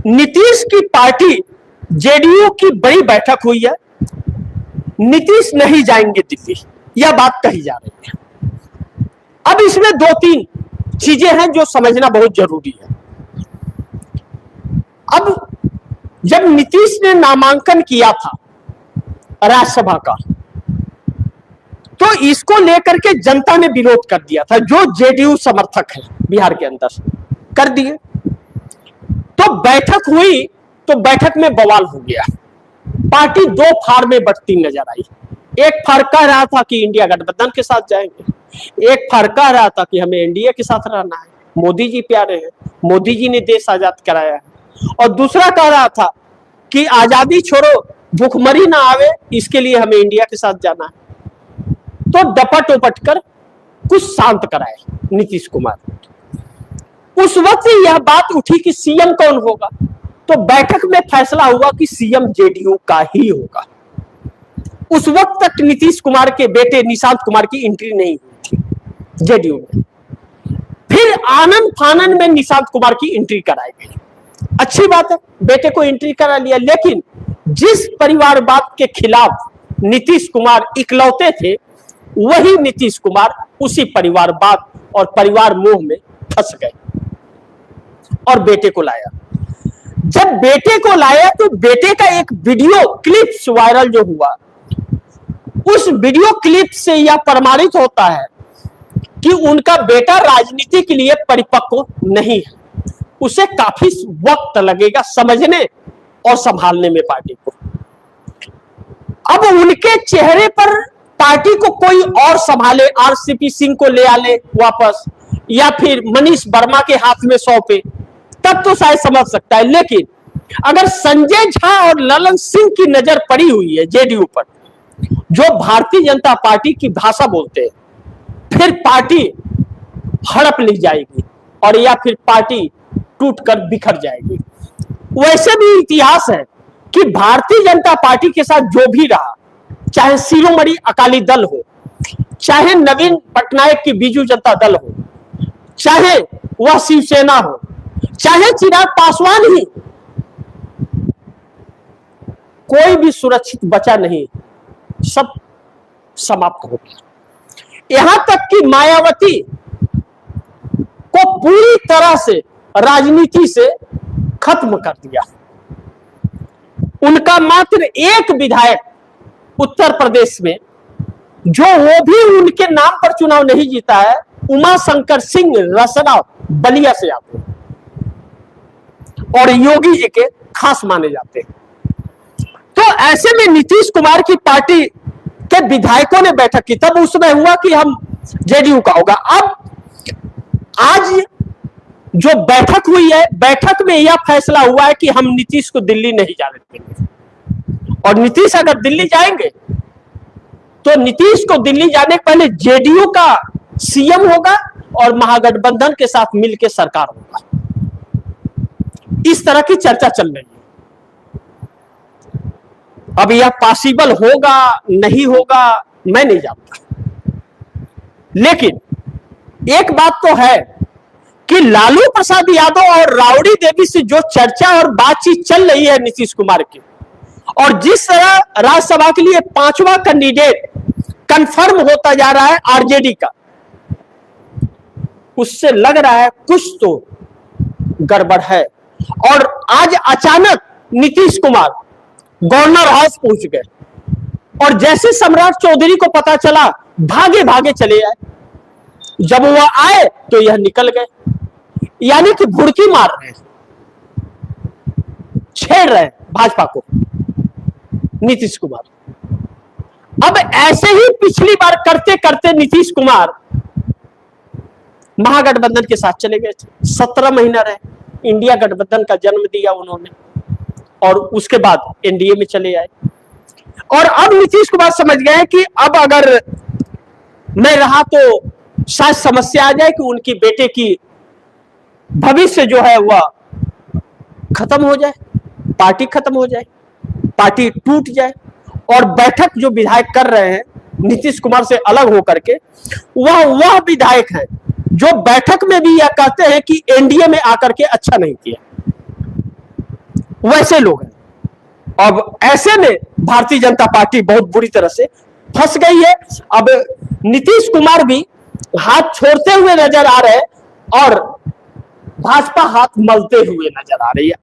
नीतीश की party JDU की बड़ी बैठक हुई है, नीतीश नहीं जाएंगे दिल्ली, यह बात कही जा रही है। अब इसमें दो तीन चीजें हैं जो समझना बहुत जरूरी है। अब जब नीतीश ने नामांकन किया था राज्यसभा का, तो इसको लेकर के जनता ने विरोध कर दिया था, जो जेडीयू समर्थक है बिहार के अंदर कर दिए। तो बैठक हुई तो बैठक में बवाल हो गया, पार्टी दो फाड़ में बंटती नजर आई। एक फाड़ कह रहा था कि इंडिया गठबंधन के साथ जाएंगे, एक फाड़ कह रहा था कि हमें एनडीए के साथ रहना है, मोदी जी प्यारे हैं, मोदी जी ने देश आजाद कराया है, और दूसरा कह रहा था कि आजादी छोड़ो, भूखमरी ना आवे, इसके लिए हमें इंडिया के साथ जाना है। तो डपट उपट कर कुछ शांत कराए नीतीश कुमार। उस वक्त यह बात उठी कि सीएम कौन होगा, तो बैठक में फैसला हुआ कि सीएम जेडीयू का ही होगा। उस वक्त तक नीतीश कुमार के बेटे निशांत कुमार की एंट्री नहीं हुई थी जेडीयू में। फिर आनंद फानन में निशांत कुमार की एंट्री कराई गई। अच्छी बात है, बेटे को एंट्री करा लिया, लेकिन जिस परिवारवाद के खिलाफ नीतीश कुमार इकलौते थे, वही नीतीश कुमार उसी परिवारवाद और परिवार मोह में फंस गए और बेटे को लाया। जब बेटे को लाया तो बेटे का एक वीडियो क्लिप्स वायरल जो हुआ, उस वीडियो क्लिप से यह प्रमाणित होता है कि उनका बेटा राजनीति के लिए परिपक्व नहीं है। उसे काफी वक्त लगेगा समझने और संभालने में पार्टी को। अब उनके चेहरे पर पार्टी को कोई और संभाले, आरसीपी सिंह को ले आले वापस, या फिर मनीष वर्मा के हाथ में सौंपे, तब तो शायद समझ सकता है। लेकिन अगर संजय झा और ललन सिंह की नजर पड़ी हुई है जेडीयू पर, जो भारतीय जनता पार्टी की भाषा बोलते हैं, फिर पार्टी हड़प ली जाएगी और या फिर पार्टी टूटकर बिखर जाएगी। वैसे भी इतिहास है कि भारतीय जनता पार्टी के साथ जो भी रहा, चाहे शिरोमणि अकाली दल हो, चाहे नवीन पटनायक की बीजू जनता दल हो, चाहे वह शिवसेना हो, चाहे चिराग पासवान ही, कोई भी सुरक्षित बचा नहीं, सब समाप्त हो गया। यहां तक कि मायावती को पूरी तरह से राजनीति से खत्म कर दिया। उनका मात्र एक विधायक उत्तर प्रदेश में, जो वो भी उनके नाम पर चुनाव नहीं जीता है, उमाशंकर सिंह रसरा बलिया से आते हैं और योगी जी के खास माने जाते हैं। तो ऐसे में नीतीश कुमार की पार्टी के विधायकों ने बैठक की, तब उसमें हुआ कि हम जेडीयू का होगा। अब आज जो बैठक हुई है, बैठक में यह फैसला हुआ है कि हम नीतीश को दिल्ली नहीं जाने देंगे, और नीतीश अगर दिल्ली जाएंगे तो नीतीश को दिल्ली जाने के पहले जेडीयू का सीएम होगा और महागठबंधन के साथ मिलकर सरकार होगा। इस तरह की चर्चा चल रही है। अब यह पॉसिबल होगा नहीं होगा मैं नहीं जानता, लेकिन एक बात तो है कि लालू प्रसाद यादव और राबड़ी देवी से जो चर्चा और बातचीत चल रही है नीतीश कुमार की, और जिस तरह राज्यसभा के लिए 5वां कैंडिडेट कंफर्म होता जा रहा है आरजेडी का, उससे लग रहा है कुछ तो गड़बड़ है। और आज अचानक नीतीश कुमार गवर्नर हाउस पहुंच गए, और जैसे सम्राट चौधरी को पता चला, भागे भागे चले आए। जब वह आए तो यह निकल गए, यानी कि भुड़की मार रहे हैं, छेड़ रहे हैं भाजपा को नीतीश कुमार। अब ऐसे ही पिछली बार करते करते नीतीश कुमार महागठबंधन के साथ चले गए थे। 17 महीना रहे, इंडिया गठबंधन का जन्म दिया उन्होंने, और उसके बाद एनडीए में चले आए। और अब नीतीश कुमार समझ गए कि अब अगर मैं रहा तो शायद समस्या आ जाए कि उनकी बेटे की भविष्य जो है वह खत्म हो जाए, पार्टी खत्म हो जाए, पार्टी टूट जाए। और बैठक जो विधायक कर रहे हैं नीतीश कुमार से अलग होकर के, वह विधायक है जो बैठक में भी यह कहते हैं कि एनडीए में आकर के अच्छा नहीं किया। वैसे लोग हैं। अब ऐसे में भारतीय जनता पार्टी बहुत बुरी तरह से फंस गई है। अब नीतीश कुमार भी हाथ छोड़ते हुए नजर आ रहे हैं और भाजपा हाथ मलते हुए नजर आ रही है।